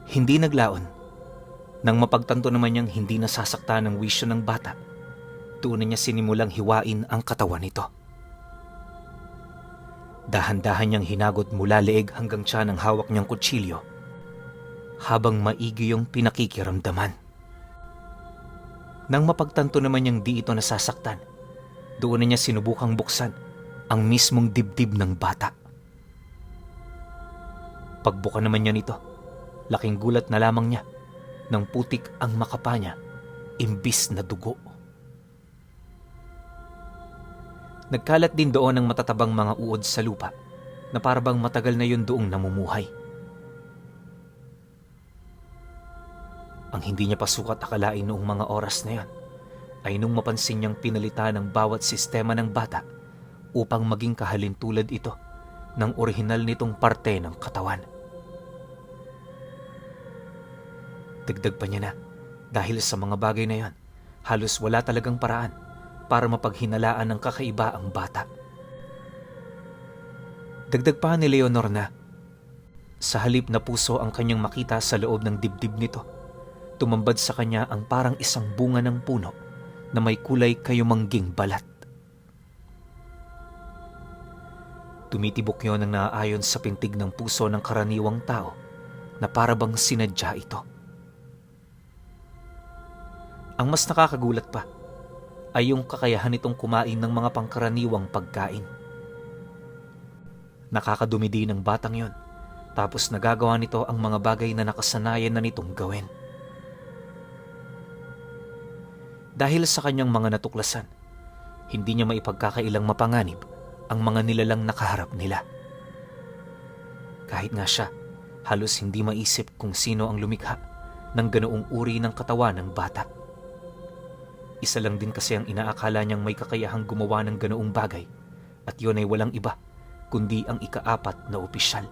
Hindi naglaon. Nang mapagtanto naman niyang hindi nasasaktan ng wisyo ng bata, doon niya sinimulang hiwain ang katawan nito. Dahan-dahan niyang hinagot mula leeg hanggang tiyan ang hawak niyang kutsilyo habang maigi yung pinakikiramdaman. Nang mapagtanto naman niyang di ito nasasaktan, doon niya sinubukang buksan ang mismong dibdib ng bata. Pagbuka naman niya nito, laking gulat na lamang niya nang putik ang makapa niya imbis na dugo. Nagkalat din doon ang matatabang mga uod sa lupa na parabang matagal na yun doong namumuhay. Ang hindi niya pasukat akalain noong mga oras na yan ay nung mapansin niyang pinalitan ng bawat sistema ng bata upang maging kahalintulad ito ng orihinal nitong parte ng katawan. Dagdag pa niya na dahil sa mga bagay na yan, halos wala talagang paraan para mapaghinalaan ng kakaiba ang bata. Dagdag pa ni Leonor na sa halip na puso ang kanyang makita sa loob ng dibdib nito, tumambad sa kanya ang parang isang bunga ng puno na may kulay kayumangging balat. Tumitibok yon ang naaayon sa pintig ng puso ng karaniwang tao na parabang sinadya ito. Ang mas nakakagulat pa ay yung kakayahan nitong kumain ng mga pangkaraniwang pagkain. Nakakadumi din ng batang yon, tapos nagagawa nito ang mga bagay na nakasanayan na nitong gawin. Dahil sa kanyang mga natuklasan, hindi niya maipagkakailang mapanganib ang mga nilalang nakaharap nila. Kahit nga siya, halos hindi maisip kung sino ang lumikha ng ganoong uri ng katawan ng bata. Isa lang din kasi ang inaakala niyang may kakayahang gumawa ng ganoong bagay at yun ay walang iba kundi ang ika-4 na opisyal.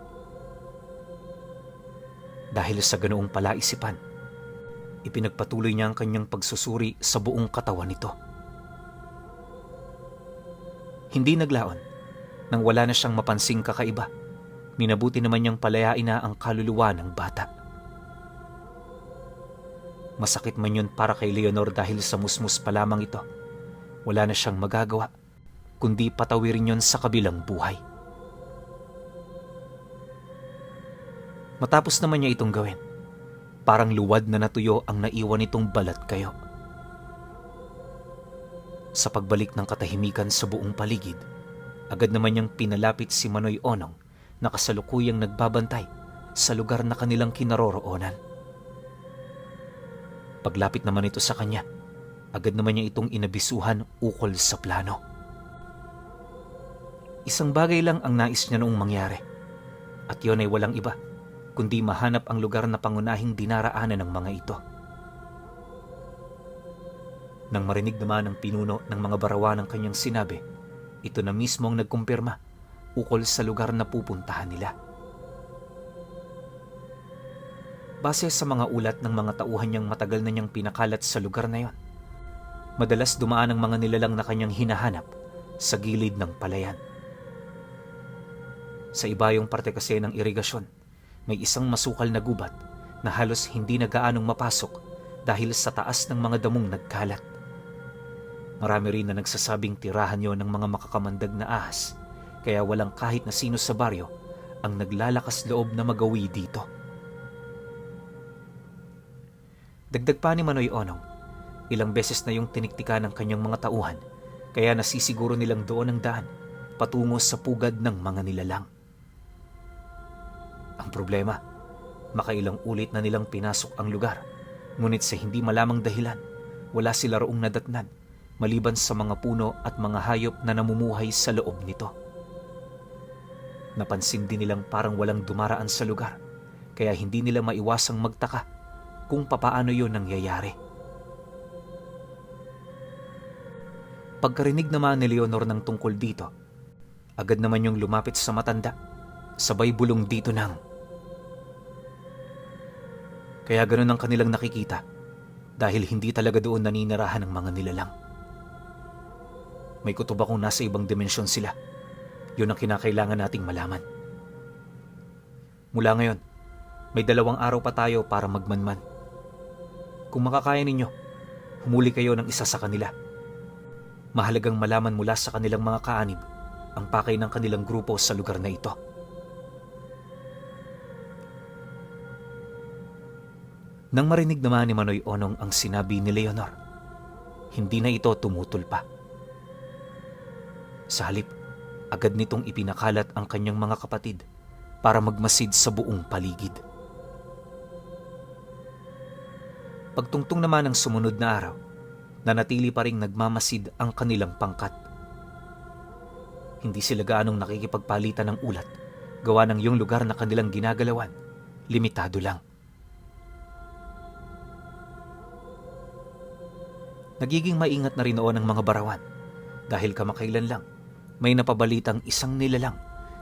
Dahil sa ganoong palaisipan, ipinagpatuloy niya ang kanyang pagsusuri sa buong katawan nito. Hindi naglaon, nang wala na siyang mapansing kakaiba, minabuti naman niyang palayain na ang kaluluwa ng bata. Masakit man yun para kay Leonor dahil sa musmus pa lamang ito, wala na siyang magagawa, kundi patawirin yon sa kabilang buhay. Matapos naman niya itong gawin, parang luwad na natuyo ang naiwan nitong balat kayo. Sa pagbalik ng katahimikan sa buong paligid, agad naman niyang pinalapit si Manoy Onong na kasalukuyang nagbabantay sa lugar na kanilang kinaroroonan. Paglapit naman ito sa kanya, agad naman niya itong inabisuhan ukol sa plano. Isang bagay lang ang nais niya noong mangyari, at yun ay walang iba kundi mahanap ang lugar na pangunahing dinaraanan ng mga ito. Nang marinig naman ang pinuno ng mga barawan ng kanyang sinabi, ito na mismo ang nagkumpirma ukol sa lugar na pupuntahan nila. Base sa mga ulat ng mga tauhan niyang matagal na niyang pinakalat sa lugar na yon, madalas dumaan ang mga nilalang na kanyang hinahanap sa gilid ng palayan. Sa ibayong parte kasi ng irigasyon, may isang masukal na gubat na halos hindi na gaanong mapasok dahil sa taas ng mga damong nagkalat. Marami rin na nagsasabing tirahan yon ng mga makakamandag na ahas, kaya walang kahit na sino sa baryo ang naglalakas loob na magawi dito. Dagdag pa ni Manoy Onong, ilang beses na yung tiniktika ng kanyang mga tauhan, kaya nasisiguro nilang doon ang daan patungo sa pugad ng mga nilalang. Ang problema, makailang ulit na nilang pinasok ang lugar, ngunit sa hindi malamang dahilan, wala sila roong nadatnan, maliban sa mga puno at mga hayop na namumuhay sa loob nito. Napansin din nilang parang walang dumaraan sa lugar, kaya hindi nila maiwasang magtaka kung papaano yun nangyayari. Pagkarinig naman ni Leonor ng tungkol dito, agad naman yung lumapit sa matanda, sabay bulong dito ng, kaya ganun ang kanilang nakikita dahil hindi talaga doon naninirahan ng mga nilalang. May kutob akong nasa ibang dimensyon sila. Yun ang kinakailangan nating malaman. Mula ngayon, May 2 araw pa tayo para magmanman. Kung makakaya ninyo, humuli kayo ng isa sa kanila. Mahalagang malaman mula sa kanilang mga kaanib ang pakay ng kanilang grupo sa lugar na ito. Nang marinig naman ni Manoy Onong ang sinabi ni Leonor, hindi na ito tumutol pa. Sa halip, agad nitong ipinakalat ang kanyang mga kapatid para magmasid sa buong paligid. Pagtungtong naman ng sumunod na araw, nanatili pa ring nagmamasid ang kanilang pangkat. Hindi sila gaanong nakikipagpalitan ng ulat, gawa ng yung lugar na kanilang ginagalawan, limitado lang. Nagiging maingat na rin noon ang mga barawan dahil kamakailan lang may napabalitang isang nilalang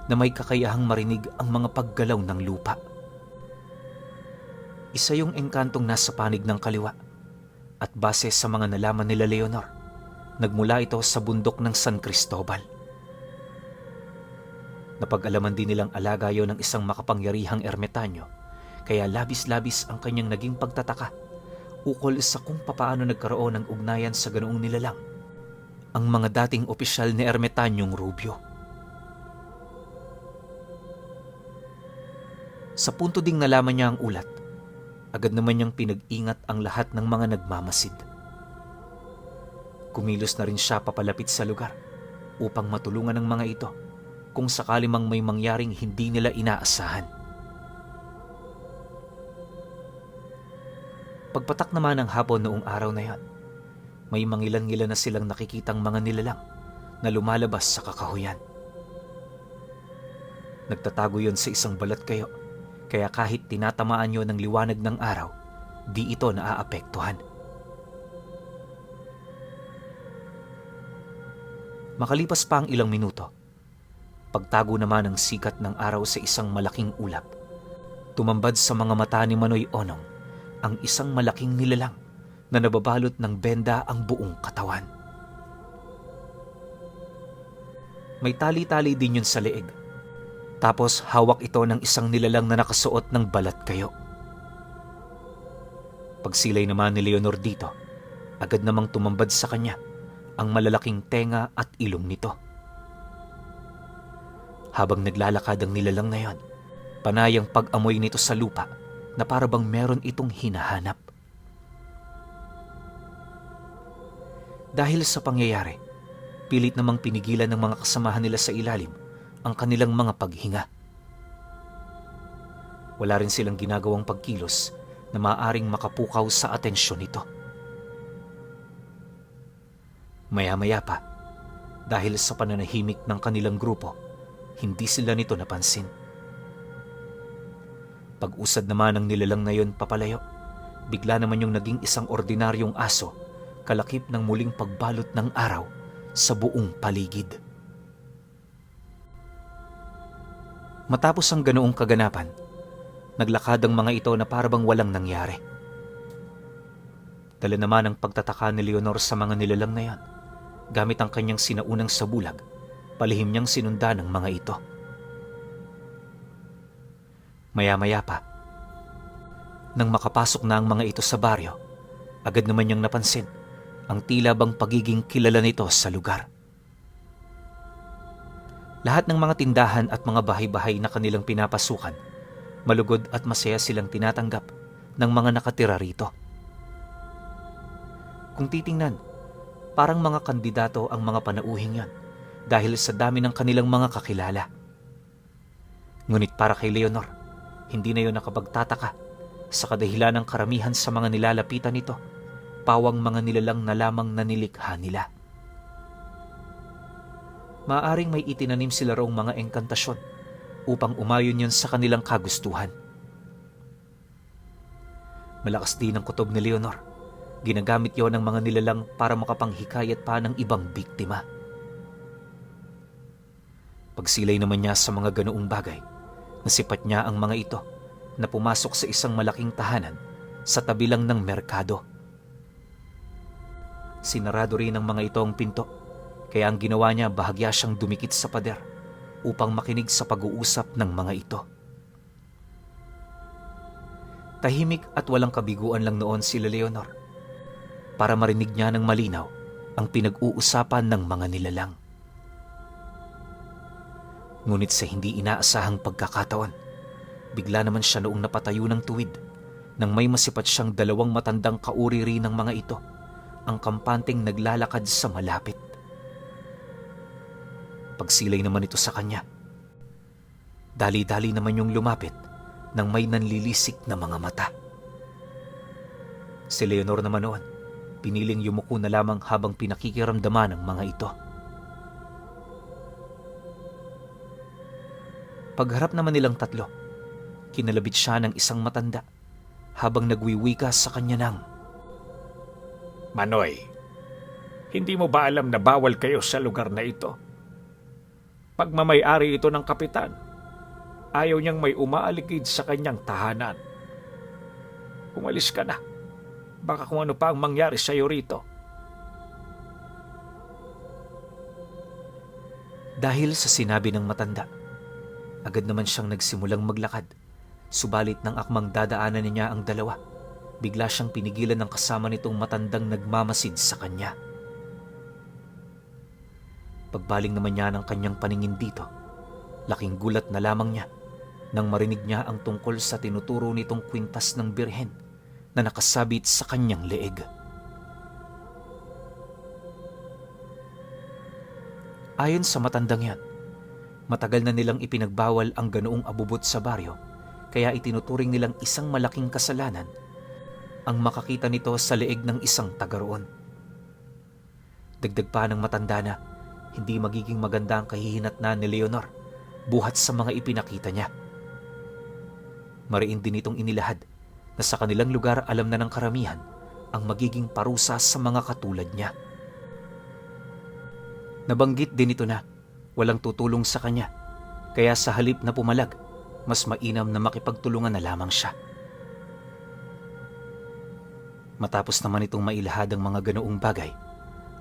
na may kakayahang marinig ang mga paggalaw ng lupa. Isa yung engkantong nasa panig ng kaliwa at base sa mga nalaman nila Leonor, nagmula ito sa bundok ng San Cristobal. Napag-alaman din nilang alaga yon ng isang makapangyarihang ermitanyo, kaya labis-labis ang kanyang naging pagtataka ukol sa kung papaano nagkaroon ng ugnayan sa ganoong nilalang ang mga dating opisyal ni Ermitanyong Rubio. Sa punto ding nalaman niya ang ulat, agad naman niyang pinag-ingat ang lahat ng mga nagmamasid. Kumilos na rin siya papalapit sa lugar upang matulungan ng mga ito kung sakali mang may mangyaring hindi nila inaasahan. Pagpatak naman ng hapon noong araw na yon, may mangilan-ngilan na silang nakikitang mga nilalang na lumalabas sa kakahuyan. Nagtatago yon sa isang balat kayo, kaya kahit tinatamaan yon ng liwanag ng araw, di ito naaapektuhan. Makalipas pa ang ilang minuto, pagtago naman ng sikat ng araw sa isang malaking ulap, tumambad sa mga mata ni Manoy Onong ang isang malaking nilalang na nababalot ng benda ang buong katawan. May tali-tali din yun sa leeg. Tapos hawak ito ng isang nilalang na nakasuot ng balat kayo. Pagsilay naman ni Leonor dito, agad namang tumambad sa kanya ang malalaking tenga at ilong nito. Habang naglalakad ang nilalang na yon, panayang pag-amoy nito sa lupa na para bang meron itong hinahanap. Dahil sa pangyayari, pilit namang pinigilan ng mga kasamahan nila sa ilalim ang kanilang mga paghinga. Wala rin silang ginagawang pagkilos na maaaring makapukaw sa atensyon nito. Maya-maya pa, dahil sa pananahimik ng kanilang grupo, hindi sila nito napansin. Pag-usad naman ng nilalang na yon papalayo, bigla naman yung naging isang ordinaryong aso, kalakip ng muling pagbalot ng araw sa buong paligid. Matapos ang ganoong kaganapan, naglakad ang mga ito na parabang walang nangyari. Dala naman ang pagtataka ni Leonor sa mga nilalang na yon, gamit ang kanyang sinaunang sabulag, palihim niyang sinundan ng mga ito. Maya-maya pa, nang makapasok na ang mga ito sa baryo, agad naman niyang napansin ang tila bang pagiging kilala nito sa lugar. Lahat ng mga tindahan at mga bahay-bahay na kanilang pinapasukan, malugod at masaya silang tinatanggap ng mga nakatira rito. Kung titingnan, parang mga kandidato ang mga panauhing yan dahil sa dami ng kanilang mga kakilala. Ngunit para kay Leonor, hindi na yun nakapagtataka sa kadahilan ng karamihan sa mga nilalapitan nito, pawang mga nilalang na lamang na nilikha nila. Maaaring may itinanim sila rong mga engkantasyon upang umayon yun sa kanilang kagustuhan. Malakas din ang kutob ni Leonor. Ginagamit yon ng mga nilalang para makapanghikayat pa ng ibang biktima. Pagsilay naman niya sa mga ganoong bagay, nasipat niya ang mga ito na pumasok sa isang malaking tahanan sa tabi lang ng merkado. Sinarado rin ng mga ito ang pinto, kaya ang ginawa niya bahagya siyang dumikit sa pader upang makinig sa pag-uusap ng mga ito. Tahimik at walang kabiguan lang noon si Leonor para marinig niya ng malinaw ang pinag-uusapan ng mga nilalang. Ngunit sa hindi inaasahang pagkakataon, bigla naman siya noong napatayo ng tuwid nang may masipat siyang dalawang matandang kauriri ng mga ito, ang kampanteng naglalakad sa malapit. Pagsilay naman ito sa kanya, dali-dali naman yung lumapit nang may nanlilisik na mga mata. Si Leonor naman noon, piniling yumuko na lamang habang pinakikiramdaman ng mga ito. Pagharap naman nilang tatlo, kinalabit siya ng isang matanda habang nagwiwika sa kanya ng, Manoy, hindi mo ba alam na bawal kayo sa lugar na ito? Pagmamay-ari ito ng kapitan, ayaw niyang may umaalikid sa kanyang tahanan. Umalis ka na. Baka kung ano pa ang mangyari sa iyo rito. Dahil sa sinabi ng matanda, agad naman siyang nagsimulang maglakad. Subalit nang akmang dadaanan niya ang dalawa, bigla siyang pinigilan ng kasama nitong matandang nagmamasid sa kanya. Pagbaling naman niya ng kanyang paningin dito, laking gulat na lamang niya nang marinig niya ang tungkol sa tinuturo nitong kwintas ng birhen na nakasabit sa kanyang leeg. Ayon sa matandang yan, matagal na nilang ipinagbawal ang ganoong abubot sa baryo, kaya itinuturing nilang isang malaking kasalanan ang makakita nito sa leeg ng isang taga roon. Dagdag pa ng matanda na hindi magiging maganda ang kahihinatnan ni Leonor buhat sa mga ipinakita niya. Mariin din itong inilahad na sa kanilang lugar alam na ng karamihan ang magiging parusa sa mga katulad niya. Nabanggit din ito na walang tutulong sa kanya, kaya sa halip na pumalag, mas mainam na makipagtulungan na lamang siya. Matapos naman itong mailahad ang mga ganoong bagay,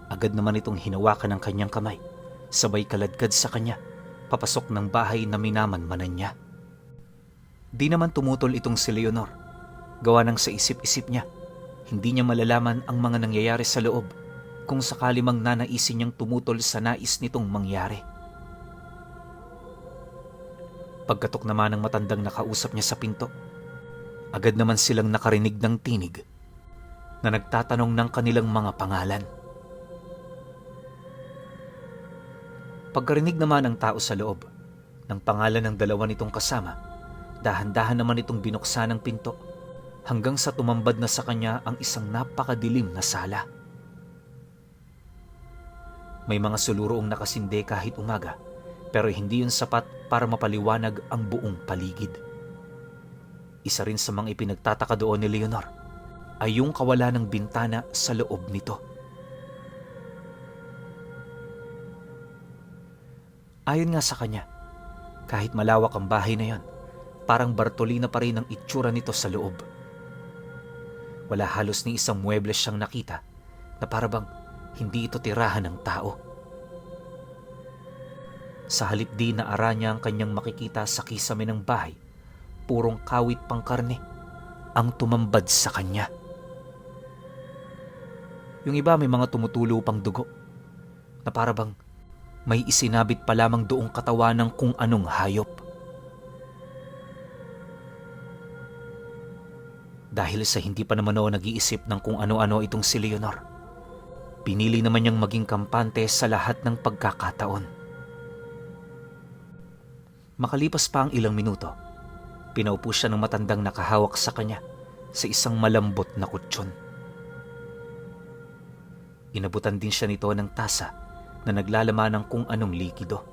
agad naman itong hinawakan ng kanyang kamay, sabay kaladkad sa kanya, papasok ng bahay na minamanmanan niya. Di naman tumutol itong si Leonor, gawa ng sa isip-isip niya, hindi niya malalaman ang mga nangyayari sa loob kung sakali mang nanaisin niyang tumutol sa nais nitong mangyari. Pagkatok naman ng matandang nakausap niya sa pinto, agad naman silang nakarinig ng tinig na nagtatanong ng kanilang mga pangalan. Pagkarinig naman ng tao sa loob ng pangalan ng dalawa nitong kasama, dahan-dahan naman itong binuksan ng pinto hanggang sa tumambad na sa kanya ang isang napakadilim na sala. May mga suluroong nakasinde kahit umaga, pero hindi yun sapat para mapaliwanag ang buong paligid. Isa rin sa mga ipinagtataka doon ni Leonor ay yung kawalan ng bintana sa loob nito. Ayon nga sa kanya, kahit malawak ang bahay na yon, parang Bartolina pa rin ang itsura nito sa loob. Wala halos ni isang muebles siyang nakita na parabang hindi ito tirahan ng tao. Sa halip di na ara niya ang kanyang makikita sa kisame ng bahay, purong kawit pang karne ang tumambad sa kanya. Yung iba may mga tumutulo pang dugo na parabang may isinabit pa lamang doong katawan ng kung anong hayop. Dahil sa hindi pa naman ako nag-iisip ng kung ano-ano itong si Leonor, pinili naman niyang maging kampante sa lahat ng pagkakataon. Makalipas pa ang ilang minuto, pinaupo siya ng matandang nakahawak sa kanya sa isang malambot na kutsyon. Inabutan din siya nito ng tasa na naglalaman ng kung anong likido.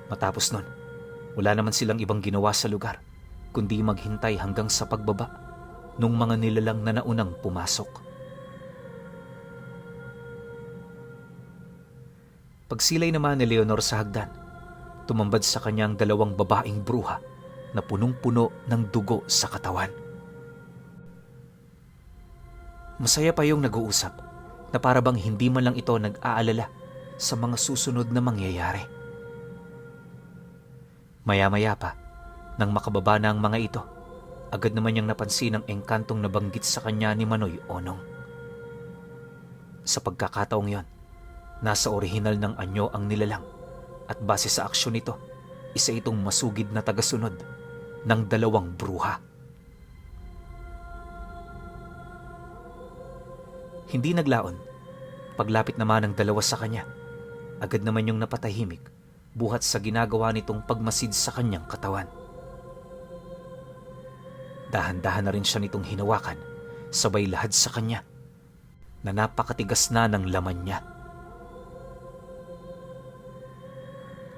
Matapos nun, wala naman silang ibang ginawa sa lugar kundi maghintay hanggang sa pagbaba nung mga nilalang na naunang pumasok. Pagsilay naman ni Leonor sa hagdan, tumambad sa kanyang dalawang babaeng bruha na punong-puno ng dugo sa katawan. Masaya pa yung nag-uusap na parabang hindi man lang ito nag-aalala sa mga susunod na mangyayari. Maya-maya pa, Nang makababa na ang mga ito, agad naman niyang napansin ang engkantong nabanggit sa kanya ni Manoy Onong. Sa pagkakataong yon, nasa orihinal ng anyo ang nilalang at base sa aksyon nito, isa itong masugid na tagasunod ng 2 bruha. Hindi naglaon. Paglapit naman ng 2 sa kanya, agad naman yung napatahimik buhat sa ginagawa nitong pagmasid sa kanyang katawan. Dahan-dahan na rin siya nitong hinawakan, sabay lahad sa kanya, na napakatigas na ng laman niya.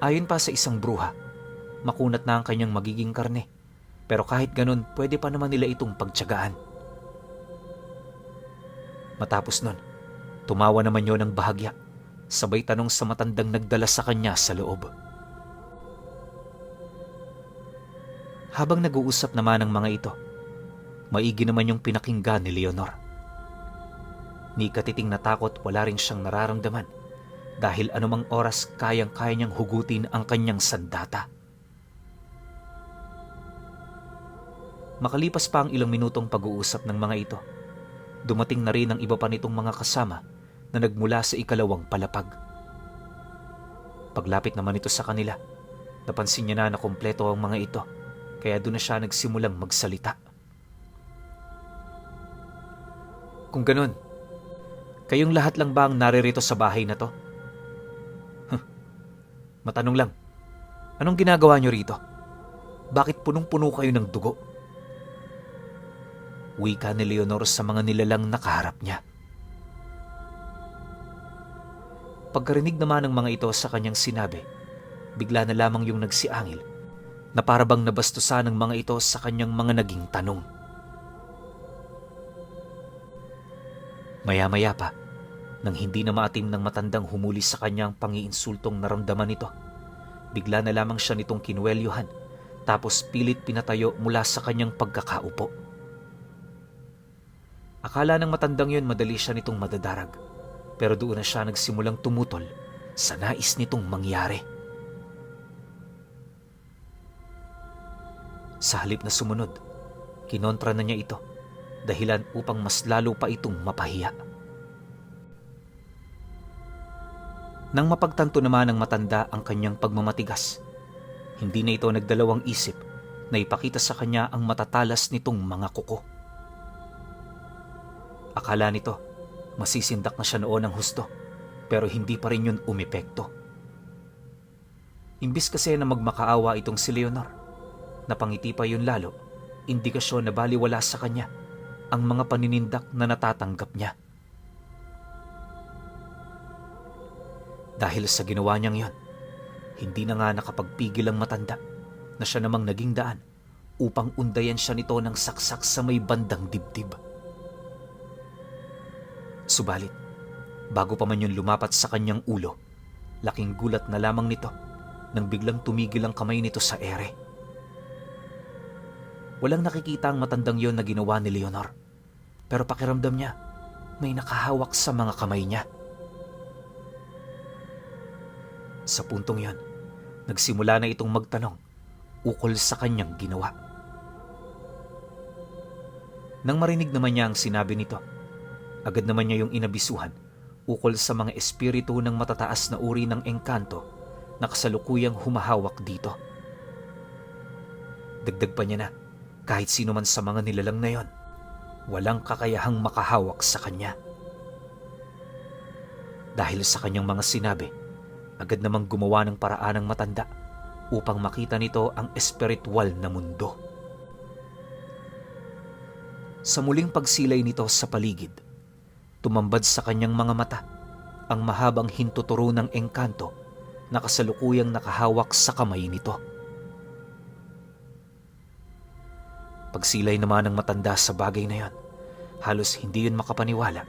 Ayon pa sa isang bruha, makunat na ang kanyang magiging karne, pero kahit ganun, pwede pa naman nila itong pagtiyagaan. Matapos nun, tumawa naman yon ng bahagya, sabay tanong sa matandang nagdala sa kanya sa loob. Habang nag-uusap naman ang mga ito, maigi naman yung pinakinggan ni Leonor. Ni katiting natakot, wala rin siyang nararamdaman dahil anumang oras kayang-kaya niyang hugutin ang kanyang sandata. Makalipas pa ang ilang minutong pag-uusap ng mga ito, dumating na rin ang iba pa nitong mga kasama na nagmula sa ikalawang palapag. Paglapit naman ito sa kanila, napansin niya na kumpleto ang mga ito, kaya doon na siya nagsimulang magsalita. Kung ganun, kayong lahat lang ba ang naririto sa bahay na to? Matanong lang, anong ginagawa niyo rito? Bakit punong-puno kayo ng dugo? Wika ni Leonor sa mga nilalang nakaharap niya. Pagkarinig naman ng mga ito sa kanyang sinabi, bigla na lamang yung nagsiangil na parabang nabastusan ng mga ito sa kanyang mga naging tanong. Maya-maya pa, nang hindi na maatim ng matandang humuli sa kanyang pangiinsultong naramdaman nito, bigla na lamang siya nitong kinuwelyuhan tapos pilit pinatayo mula sa kanyang pagkakaupo. Akala ng matandang yon madali siya nitong madadarag, pero doon na siya nagsimulang tumutol sa nais nitong mangyari. Sa halip na sumunod, kinontra na niya ito, dahilan upang mas lalo pa itong mapahiya. Nang mapagtanto naman ng matanda ang kanyang pagmamatigas, hindi na ito nagdalawang isip na ipakita sa kanya ang matatalas nitong mga kuko. Akala nito, masisindak na siya noon ng husto, pero hindi pa rin yun umepekto. Imbis kasi na magmakaawa itong si Leonor, napangiti pa yun lalo, indikasyon na baliwala sa kanya ang mga paninindak na natatanggap niya. Dahil sa ginawa niyang yon, hindi na nga nakapagpigil ang matanda na siya namang naging daan upang undayan siya nito ng saksak sa may bandang dibdib. Subalit, bago pa man yun lumapat sa kanyang ulo, laking gulat na lamang nito nang biglang tumigil ang kamay nito sa ere. Walang nakikita ang matandang yon na ginawa ni Leonor, pero pakiramdam niya may nakahawak sa mga kamay niya. Sa puntong yon, nagsimula na itong magtanong ukol sa kanyang ginawa. Nang marinig naman niya ang sinabi nito, agad naman niya yung inabisuhan ukol sa mga espiritu ng matataas na uri ng engkanto na kasalukuyang humahawak dito. Dagdag pa niya na kahit sino man sa mga nilalang na yon, walang kakayahang makahawak sa kanya. Dahil sa kanyang mga sinabi, agad namang gumawa ng paraan ng matanda upang makita nito ang espiritual na mundo. Sa muling pagsilay nito sa paligid, tumambad sa kanyang mga mata ang mahabang hintuturo ng engkanto na kasalukuyang nakahawak sa kamay nito. Pagsilay naman ng matanda sa bagay na yon, halos hindi yun makapaniwala,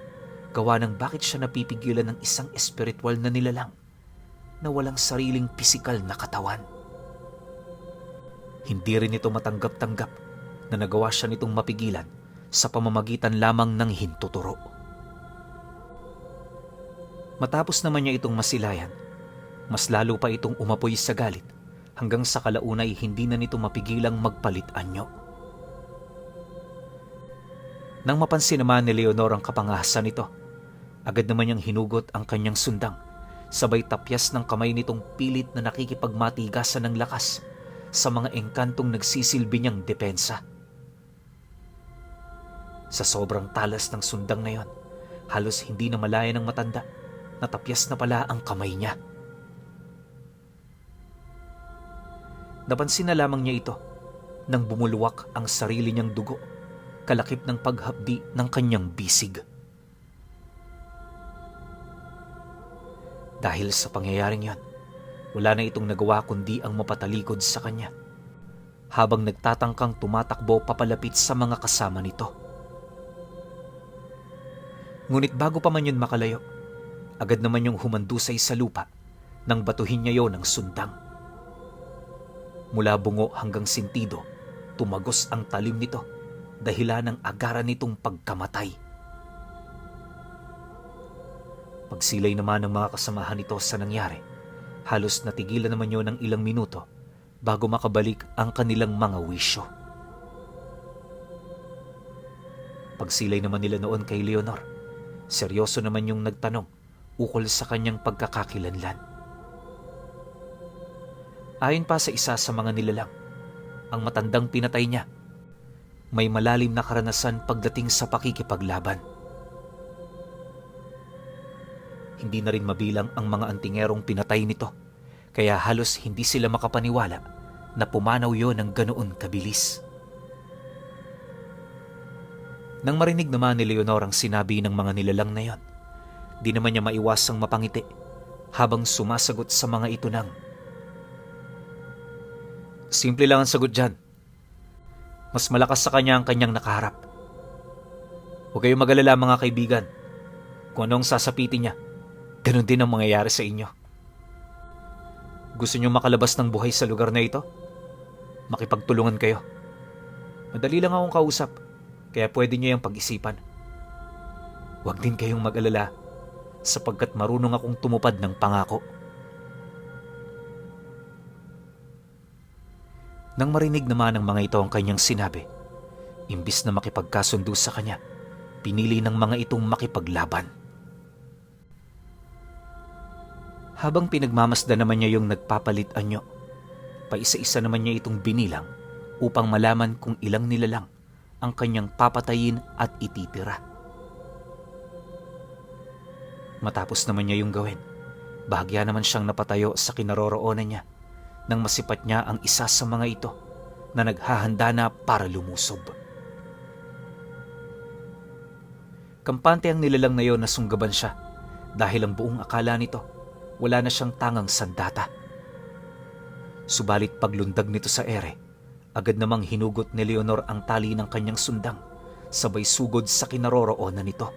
gawa ng bakit siya napipigilan ng isang espiritual na nilalang na walang sariling pisikal na katawan. Hindi rin ito matanggap-tanggap na nagawa siya nitong mapigilan sa pamamagitan lamang ng hintuturo. Matapos naman niya itong masilayan, mas lalo pa itong umapoy sa galit hanggang sa kalaunay hindi na nito mapigilang magpalit anyo. Nang mapansin naman ni Leonor ang kapangahasan nito, agad naman niyang hinugot ang kanyang sundang, sabay tapyas ng kamay nitong pilit na nakikipagmatigasan ng lakas sa mga engkantong nagsisilbi niyang depensa. Sa sobrang talas ng sundang na yon, halos hindi na malaya ng matanda, natapyas na pala ang kamay niya. Napansin na lamang niya ito nang bumulwak ang sarili niyang dugo, kalakip ng paghapdi ng kanyang bisig. Dahil sa pangyayaring yon, wala na itong nagawa kundi ang mapatalikod sa kanya, habang nagtatangkang tumatakbo papalapit sa mga kasama nito. Ngunit bago pa man yun makalayo, agad naman yung humandusay sa lupa nang batuhin niya yon ng sundang. Mula bungo hanggang sintido, tumagos ang talim nito, dahilan ng agaran nitong pagkamatay. Pagsilay naman ng mga kasamahan nito sa nangyari, halos natigilan naman yun ng ilang minuto bago makabalik ang kanilang mga wisyo. Pagsilay naman nila noon kay Leonor, seryoso naman yung nagtanong ukol sa kanyang pagkakakilanlan. Ayon pa sa isa sa mga nilalang, ang matandang pinatay niya may malalim na karanasan pagdating sa pakikipaglaban. Hindi na rin mabilang ang mga antingerong pinatay nito, kaya halos hindi sila makapaniwala na pumanaw yon ng ganoon kabilis. Nang marinig naman ni Leonor ang sinabi ng mga nilalang na yon, di naman niya maiwasang mapangiti habang sumasagot sa mga ito ng, "Simple lang ang sagot dyan. Mas malakas sa kanya ang kanyang nakaharap. Huwag kayong mag-alala mga kaibigan. Kung anong sasapitin niya, ganun din ang mangyayari sa inyo. Gusto niyo makalabas ng buhay sa lugar na ito? Makipagtulungan kayo. Madali lang akong kausap, kaya pwede niyo yung pag-isipan. Huwag din kayong mag-alala, sapagkat marunong akong tumupad ng pangako." Nang marinig naman ng mga ito ang kanyang sinabi, imbis na makipagkasundo sa kanya, pinili ng mga itong makipaglaban. Habang pinagmamasdan naman niya yung nagpapalit anyo, paisa-isa naman niya itong binilang upang malaman kung ilang nilalang ang kanyang papatayin at ititira. Matapos naman niya yung gawin, bahagya naman siyang napatayo sa kinaroroonan niya nang masipat niya ang isa sa mga ito na naghahanda na para lumusob. Kampante ang nilalang na yon na sunggaban siya dahil ang buong akala nito wala na siyang tangang sandata. Subalit paglundag nito sa ere, agad namang hinugot ni Leonor ang tali ng kanyang sundang, sabay sugod sa kinaroroonan nito.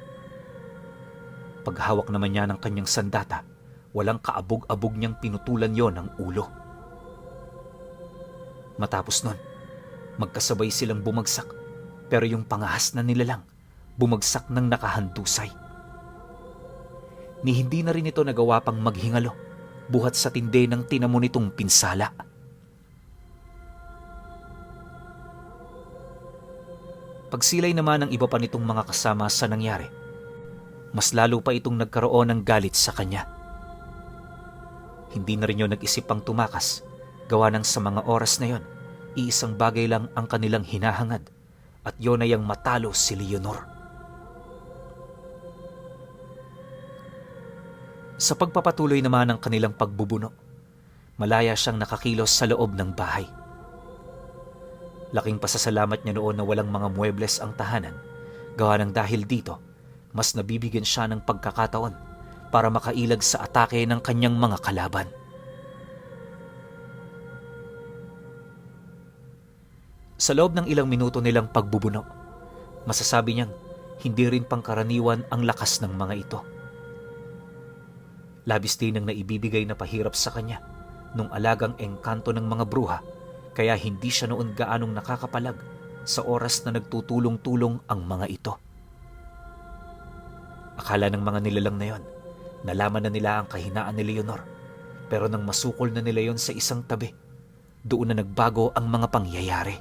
Paghawak naman niya ng kanyang sandata, walang kaabog-abog niyang pinutulan yon ng ulo. Matapos nun, magkasabay silang bumagsak, pero yung pangahas na nilalang bumagsak ng nakahandusay. Ni hindi na rin ito nagawa pang maghingalo, buhat sa tindi ng tinamo nitong pinsala. Pagsilay naman ng iba pa nitong mga kasama sa nangyari, mas lalo pa itong nagkaroon ng galit sa kanya. Hindi na rin yun nag-isip pang tumakas, gawa ng sa mga oras na yon, iisang bagay lang ang kanilang hinahangad, at yon ay ang matalo si Leonor. Sa pagpapatuloy naman ng kanilang pagbubuno, malaya siyang nakakilos sa loob ng bahay. Laking pasasalamat niya noon na walang mga muebles ang tahanan, gawa ng dahil dito, mas nabibigyan siya ng pagkakataon para makailag sa atake ng kanyang mga kalaban. Sa loob ng ilang minuto nilang pagbubuno, masasabi niyang hindi rin pangkaraniwan ang lakas ng mga ito. Labis din ang naibibigay na pahirap sa kanya nung alagang engkanto ng mga bruha, kaya hindi siya noon gaanong nakakapalag sa oras na nagtutulong-tulong ang mga ito. Akala ng mga nilalang na yon, nalaman na nila ang kahinaan ni Leonor, pero nang masukol na nila yon sa isang tabi, doon na nagbago ang mga pangyayari.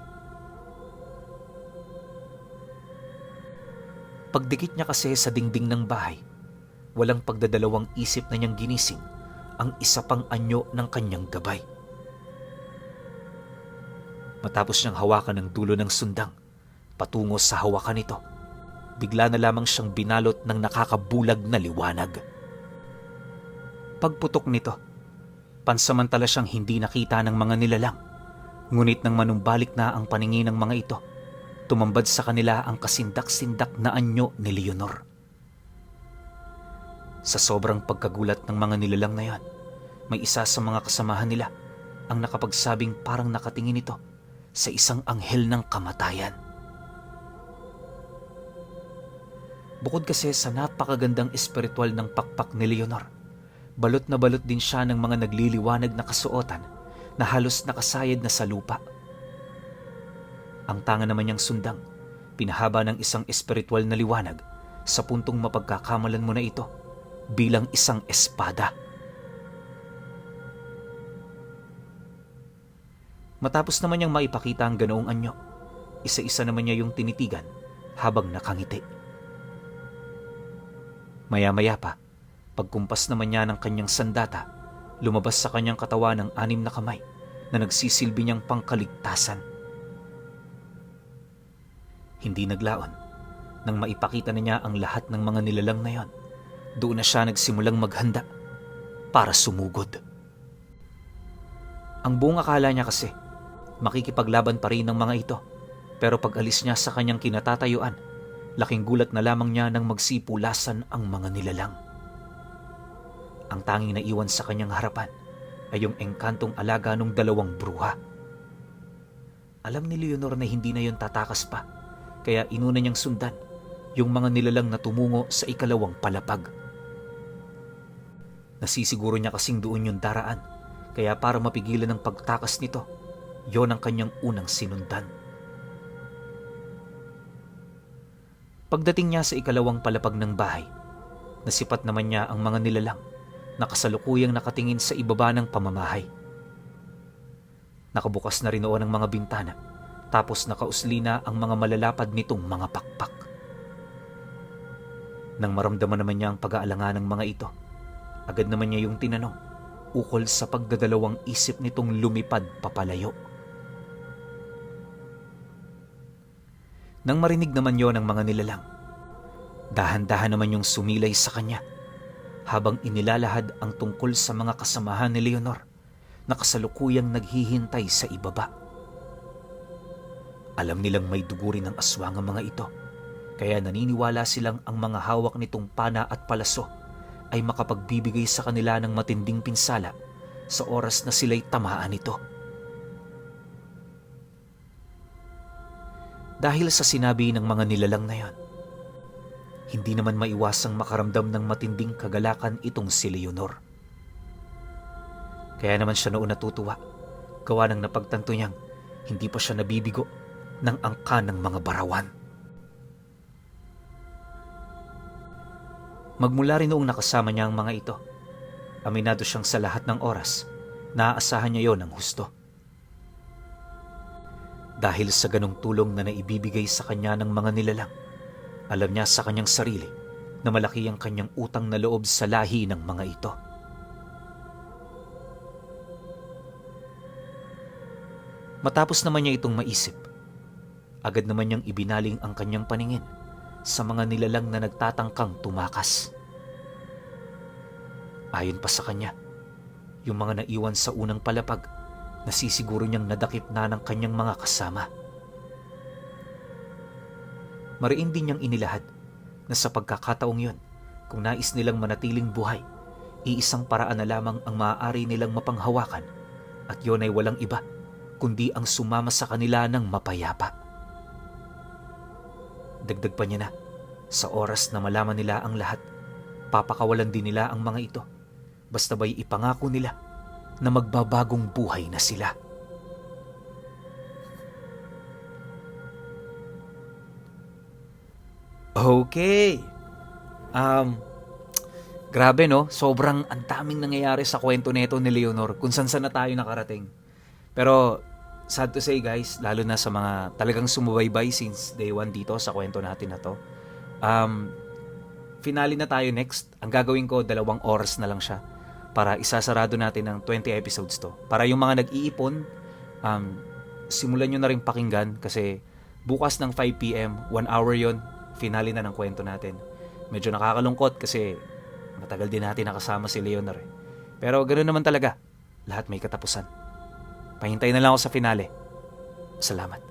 Pagdikit niya kasi sa dingding ng bahay, walang pagdadalawang isip na niyang ginising ang isa pang anyo ng kanyang gabay. Matapos niyang hawakan ang dulo ng sundang, patungo sa hawakan nito, bigla na lamang siyang binalot ng nakakabulag na liwanag. Pagputok nito, pansamantala siyang hindi nakita ng mga nilalang, ngunit nang manumbalik na ang paningin ng mga ito, tumambad sa kanila ang kasindak-sindak na anyo ni Leonor. Sa sobrang pagkagulat ng mga nilalang na yon, may isa sa mga kasamahan nila ang nakapagsabing parang nakatingin ito sa isang anghel ng kamatayan. Bukod kasi sa napakagandang espiritual ng pakpak ni Leonor, balot na balot din siya ng mga nagliliwanag na kasuotan na halos nakasayad na sa lupa. Ang tanga naman niyang sundang, pinahaba ng isang espiritual na liwanag sa puntong mapagkakamalan mo na ito bilang isang espada. Matapos naman niyang maipakita ang ganoong anyo, isa-isa naman niya yung tinitigan habang nakangiti. Maya-maya pa, pagkumpas naman niya ng kanyang sandata, lumabas sa kanyang katawan ang 6 na kamay na nagsisilbi niyang pangkaligtasan. Hindi naglaon, nang maipakita na niya ang lahat ng mga nilalang na yon, doon na siya nagsimulang maghanda para sumugod. Ang buong akala niya kasi, makikipaglaban pa rin ng mga ito, pero pag alis niya sa kanyang kinatatayuan, laking gulat na lamang niya nang magsipulasan ang mga nilalang. Ang tanging naiwan sa kanyang harapan ay yung engkantong alaga ng 2 bruha. Alam ni Leonor na hindi na yon tatakas pa, kaya inuna niyang sundan yung mga nilalang na tumungo sa 2nd palapag. Nasisiguro niya kasing doon yung daraan, kaya para mapigilan ang pagtakas nito, yon ang kanyang unang sinundan. Pagdating niya sa 2nd palapag ng bahay, nasipat naman niya ang mga nilalang na kasalukuyang nakatingin sa ibaba ng pamamahay. Nakabukas na rin noon ang mga bintana, tapos nakausli na ang mga malalapad nitong mga pakpak. Nang maramdaman naman niya ang pag-aalangan ng mga ito, agad naman niya yung tinanong, ukol sa pagdadalawang isip nitong lumipad papalayo. Nang marinig naman yon ng mga nilalang, dahan-dahan naman yung sumilay sa kanya habang inilalahad ang tungkol sa mga kasamahan ni Leonor na kasalukuyang naghihintay sa ibaba. Alam nilang may dugo rin ng aswang ang mga ito, kaya naniniwala silang ang mga hawak nitong pana at palaso ay makapagbibigay sa kanila ng matinding pinsala sa oras na sila'y tamaan nito. Dahil sa sinabi ng mga nilalang na yon, hindi naman maiwasang makaramdam ng matinding kagalakan itong si Leonor. Kaya naman siya noon natutuwa, gawa ng napagtanto niyang hindi pa siya nabibigo ng angka ng mga barawan. Magmula rin noong nakasama niya ang mga ito, aminado siyang sa lahat ng oras, naaasahan niya yon ng husto. Dahil sa ganong tulong na naibibigay sa kanya ng mga nilalang, alam niya sa kanyang sarili na malaki ang kanyang utang na loob sa lahi ng mga ito. Matapos naman niya itong maisip, agad naman niyang ibinaling ang kanyang paningin sa mga nilalang na nagtatangkang tumakas. Ayon pa sa kanya, yung mga naiwan sa unang palapag, nasisiguro niyang nadakip na ng kanyang mga kasama. Mariin din niyang inilahad na sa pagkakataong yon, kung nais nilang manatiling buhay, iisang paraan na lamang ang maaari nilang mapanghawakan, at yon ay walang iba kundi ang sumama sa kanila ng mapayapa. Dagdag pa niya na, sa oras na malaman nila ang lahat, papakawalan din nila ang mga ito, basta ba'y ipangako nila na magbabagong buhay na sila. Okay. Grabe no, sobrang ang daming nangyayari sa kwento nito ni Leonor kung saan na tayo nakarating. Pero sad to say guys, lalo na sa mga talagang sumubaybay since day one dito sa kwento natin na to. Finale na tayo next. Ang gagawin ko, 2 oras na lang siya para isasarado natin ng 20 episodes to. Para yung mga nag-iipon, simulan nyo na rin pakinggan kasi bukas ng 5 p.m., 1 hour yon, finale na ng kwento natin. Medyo nakakalungkot kasi matagal din natin nakasama si Leonor. Pero ganoon naman talaga. Lahat may katapusan. Pahintay na lang ako sa finale. Salamat.